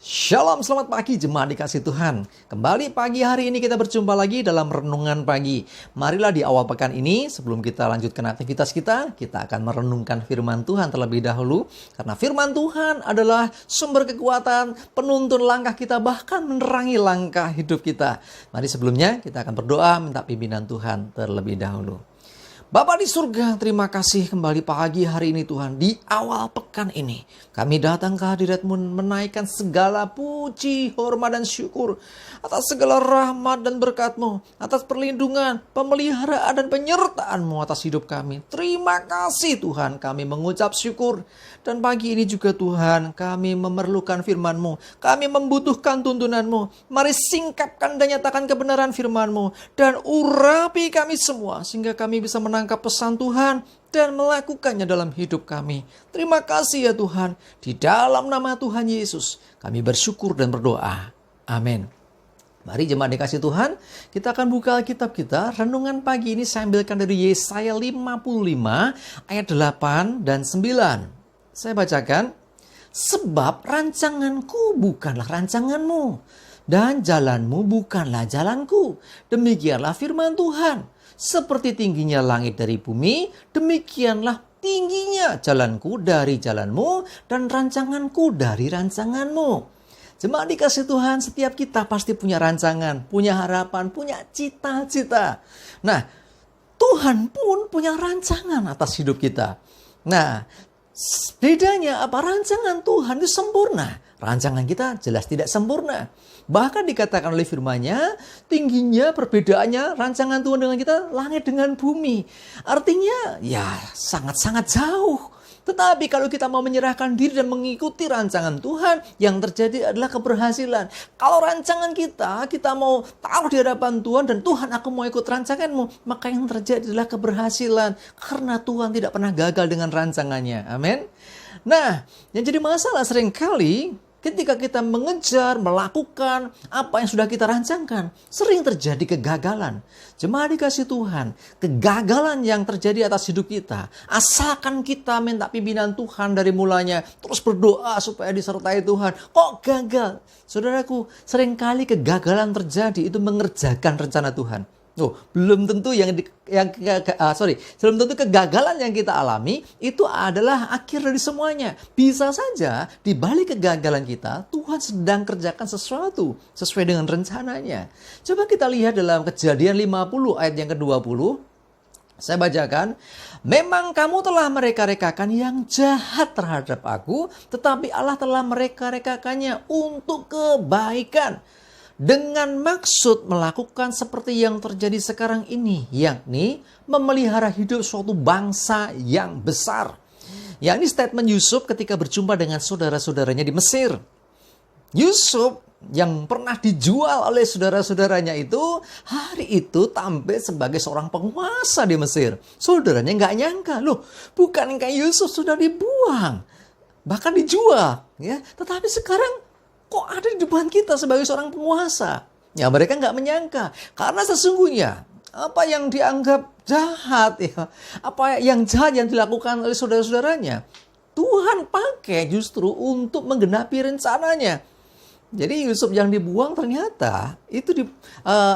Shalom, selamat pagi jemaat dikasih Tuhan. Kembali pagi hari ini kita berjumpa lagi dalam renungan pagi. Marilah di awal pekan ini, sebelum kita lanjutkan aktivitas kita akan merenungkan firman Tuhan terlebih dahulu. Karena firman Tuhan adalah sumber kekuatan, penuntun langkah kita, bahkan menerangi langkah hidup kita. Mari sebelumnya kita akan berdoa minta pimpinan Tuhan terlebih dahulu. Bapa di surga, terima kasih kembali pagi hari ini Tuhan. Di awal pekan ini, kami datang ke hadirat-Mu menaikkan segala puji, hormat dan syukur atas segala rahmat dan berkat-Mu, atas perlindungan, pemeliharaan dan penyertaan-Mu atas hidup kami. Terima kasih Tuhan, kami mengucap syukur. Dan pagi ini juga Tuhan, kami memerlukan firman-Mu, kami membutuhkan tuntunan-Mu. Mari singkapkan dan nyatakan kebenaran firman-Mu, dan urapi kami semua, sehingga kami bisa menangkap pesan Tuhan dan melakukannya dalam hidup kami. Terima kasih ya Tuhan. Di dalam nama Tuhan Yesus kami bersyukur dan berdoa. Amin. Mari jemaat dikasih Tuhan, kita akan buka Alkitab kita. Renungan pagi ini saya ambilkan dari Yesaya 55 ayat 8 dan 9. Saya bacakan. Sebab rancanganku bukanlah rancanganmu, dan jalanmu bukanlah jalanku. Demikianlah firman Tuhan. Seperti tingginya langit dari bumi, demikianlah tingginya jalanku dari jalanmu, dan rancanganku dari rancanganmu. Jemaat dikasih Tuhan, setiap kita pasti punya rancangan, punya harapan, punya cita-cita. Nah, Tuhan pun punya rancangan atas hidup kita. Nah, bedanya apa? Rancangan Tuhan itu sempurna. Rancangan kita jelas tidak sempurna. Bahkan dikatakan oleh firman-Nya, tingginya perbedaannya rancangan Tuhan dengan kita, langit dengan bumi. Artinya ya sangat-sangat jauh. Tetapi kalau kita mau menyerahkan diri dan mengikuti rancangan Tuhan, yang terjadi adalah keberhasilan. Kalau rancangan kita mau taruh di hadapan Tuhan dan Tuhan, aku mau ikut rancanganmu, maka yang terjadi adalah keberhasilan. Karena Tuhan tidak pernah gagal dengan rancangannya. Amin. Nah, yang jadi masalah seringkali ketika kita mengejar, melakukan apa yang sudah kita rancangkan, sering terjadi kegagalan. Jemaat dikasih Tuhan, kegagalan yang terjadi atas hidup kita, asalkan kita minta pimpinan Tuhan dari mulanya, terus berdoa supaya disertai Tuhan. Kok gagal? Saudaraku, seringkali kegagalan terjadi itu mengerjakan rencana Tuhan. Belum tentu belum tentu kegagalan yang kita alami itu adalah akhir dari semuanya. Bisa saja di balik kegagalan kita, Tuhan sedang kerjakan sesuatu sesuai dengan rencananya. Coba kita lihat dalam Kejadian 50 ayat yang ke-20. Saya bacakan. Memang kamu telah mereka-rekakan yang jahat terhadap aku, tetapi Allah telah mereka-rekakannya untuk kebaikan, dengan maksud melakukan seperti yang terjadi sekarang ini, yakni memelihara hidup suatu bangsa yang besar. Ini statement Yusuf ketika berjumpa dengan saudara-saudaranya di Mesir. Yusuf yang pernah dijual oleh saudara-saudaranya itu, hari itu tampil sebagai seorang penguasa di Mesir. Saudaranya nggak nyangka, bukankah Yusuf sudah dibuang, bahkan dijual, ya? Tetapi sekarang kok ada di depan kita sebagai seorang penguasa? Ya, mereka nggak menyangka. Karena sesungguhnya apa yang dianggap jahat, apa yang jahat yang dilakukan oleh saudara-saudaranya, Tuhan pakai justru untuk menggenapi rencananya. Jadi Yusuf yang dibuang ternyata itu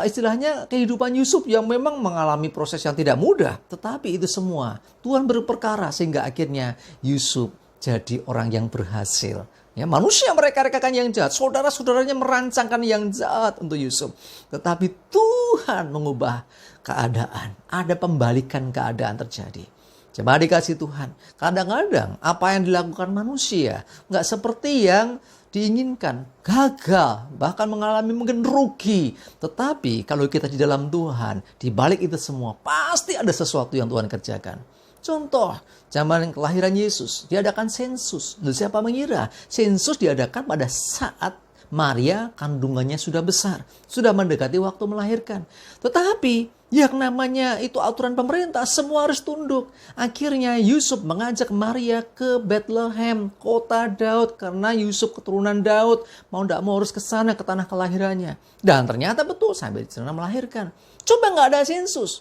istilahnya kehidupan Yusuf yang memang mengalami proses yang tidak mudah. Tetapi itu semua Tuhan berperkara sehingga akhirnya Yusuf jadi orang yang berhasil. Ya, manusia mereka-rekakan yang jahat, saudara-saudaranya merancangkan yang jahat untuk Yusuf. Tetapi Tuhan mengubah keadaan, ada pembalikan keadaan terjadi. Coba dikasih Tuhan, kadang-kadang apa yang dilakukan manusia nggak seperti yang diinginkan, gagal, bahkan mengalami mungkin rugi. Tetapi kalau kita di dalam Tuhan, di balik itu semua pasti ada sesuatu yang Tuhan kerjakan. Contoh, zaman kelahiran Yesus, diadakan sensus. Lalu siapa mengira? Sensus diadakan pada saat Maria kandungannya sudah besar, sudah mendekati waktu melahirkan. Tetapi yang namanya itu aturan pemerintah, semua harus tunduk. Akhirnya Yusuf mengajak Maria ke Bethlehem, kota Daud, karena Yusuf keturunan Daud, mau tidak mau harus ke sana, ke tanah kelahirannya. Dan ternyata betul, sampai di sana melahirkan. Coba nggak ada sensus.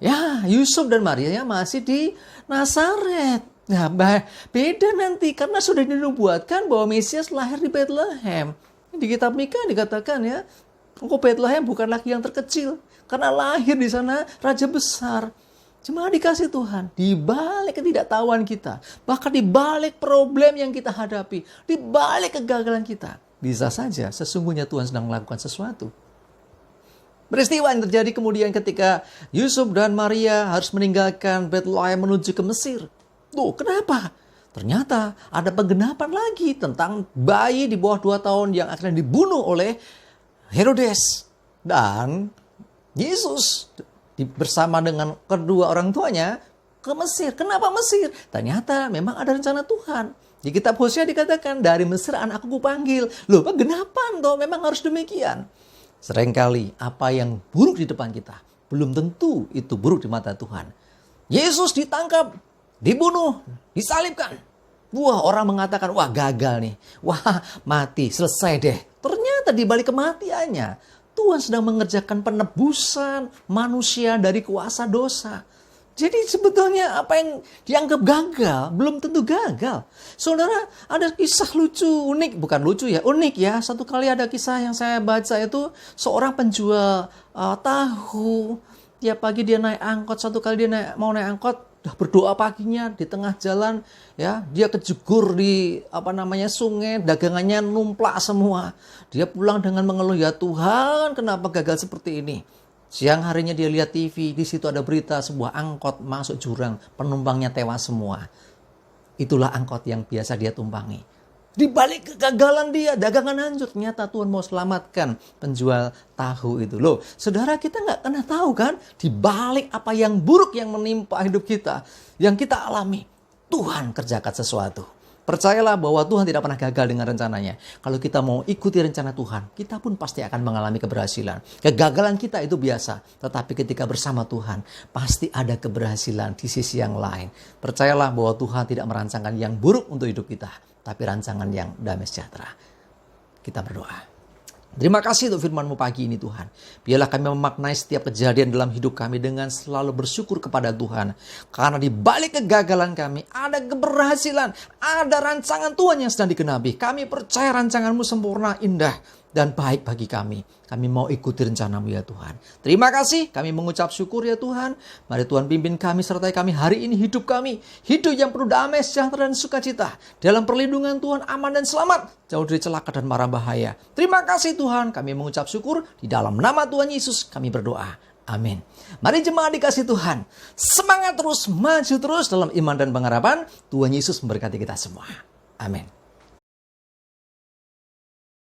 Ya, Yusuf dan Maria masih di Nazaret. Nah, beda nanti karena sudah dinubuatkan bahwa Mesias lahir di Bethlehem. Di kitab Mika dikatakan ya, engkau Bethlehem bukan lagi yang terkecil, karena lahir di sana raja besar. Jemaat dikasih Tuhan, di balik ketidaktahuan kita, bahkan di balik problem yang kita hadapi, di balik kegagalan kita, bisa saja sesungguhnya Tuhan sedang melakukan sesuatu. Peristiwa yang terjadi kemudian ketika Yusuf dan Maria harus meninggalkan Bethlehem menuju ke Mesir. Tuh, kenapa? Ternyata ada penggenapan lagi tentang bayi di bawah 2 tahun yang akan dibunuh oleh Herodes. Dan Yesus bersama dengan kedua orang tuanya ke Mesir. Kenapa Mesir? Ternyata memang ada rencana Tuhan. Di kitab Hosea dikatakan, dari Mesir anakku kupanggil. Loh, penggenapan toh, memang harus demikian. Seringkali apa yang buruk di depan kita, belum tentu itu buruk di mata Tuhan. Yesus ditangkap, dibunuh, disalibkan. Wah, orang mengatakan, wah gagal nih. Wah, mati, selesai deh. Ternyata di balik kematiannya, Tuhan sedang mengerjakan penebusan manusia dari kuasa dosa. Jadi sebetulnya apa yang dianggap gagal, belum tentu gagal. Saudara, ada kisah lucu, unik. Bukan lucu ya, unik ya. Satu kali ada kisah yang saya baca itu, seorang penjual tahu. Tiap pagi dia naik angkot, satu kali dia mau naik angkot, udah berdoa paginya di tengah jalan, ya dia kejegur di sungai, dagangannya numplak semua. Dia pulang dengan mengeluh, ya Tuhan, kenapa gagal seperti ini? Siang harinya dia lihat TV, di situ ada berita sebuah angkot masuk jurang, penumpangnya tewas semua. Itulah angkot yang biasa dia tumpangi. Di balik kegagalan dia, dagangan hancur. Ternyata Tuhan mau selamatkan penjual tahu itu. Loh, saudara, kita nggak pernah tahu kan? Di balik apa yang buruk yang menimpa hidup kita, yang kita alami, Tuhan kerjakan sesuatu. Percayalah bahwa Tuhan tidak pernah gagal dengan rencananya. Kalau kita mau ikuti rencana Tuhan, kita pun pasti akan mengalami keberhasilan. Kegagalan kita itu biasa, tetapi ketika bersama Tuhan, pasti ada keberhasilan di sisi yang lain. Percayalah bahwa Tuhan tidak merancangkan yang buruk untuk hidup kita, tapi rancangan yang damai sejahtera. Kita berdoa. Terima kasih untuk firman-Mu pagi ini Tuhan. Biarlah kami memaknai setiap kejadian dalam hidup kami dengan selalu bersyukur kepada Tuhan. Karena di balik kegagalan kami ada keberhasilan, ada rancangan Tuhan yang sedang digenapi. Kami percaya rancangan-Mu sempurna, indah, dan baik bagi kami. Kami mau ikuti rencana-Mu ya Tuhan. Terima kasih, kami mengucap syukur ya Tuhan. Mari Tuhan pimpin kami, sertai kami hari ini, hidup kami. Hidup yang penuh damai, sejahtera, dan sukacita. Dalam perlindungan Tuhan, aman dan selamat. Jauh dari celaka dan mara bahaya. Terima kasih Tuhan, kami mengucap syukur. Di dalam nama Tuhan Yesus kami berdoa. Amin. Mari jemaat dikasih Tuhan. Semangat terus, maju terus dalam iman dan pengharapan. Tuhan Yesus memberkati kita semua. Amin.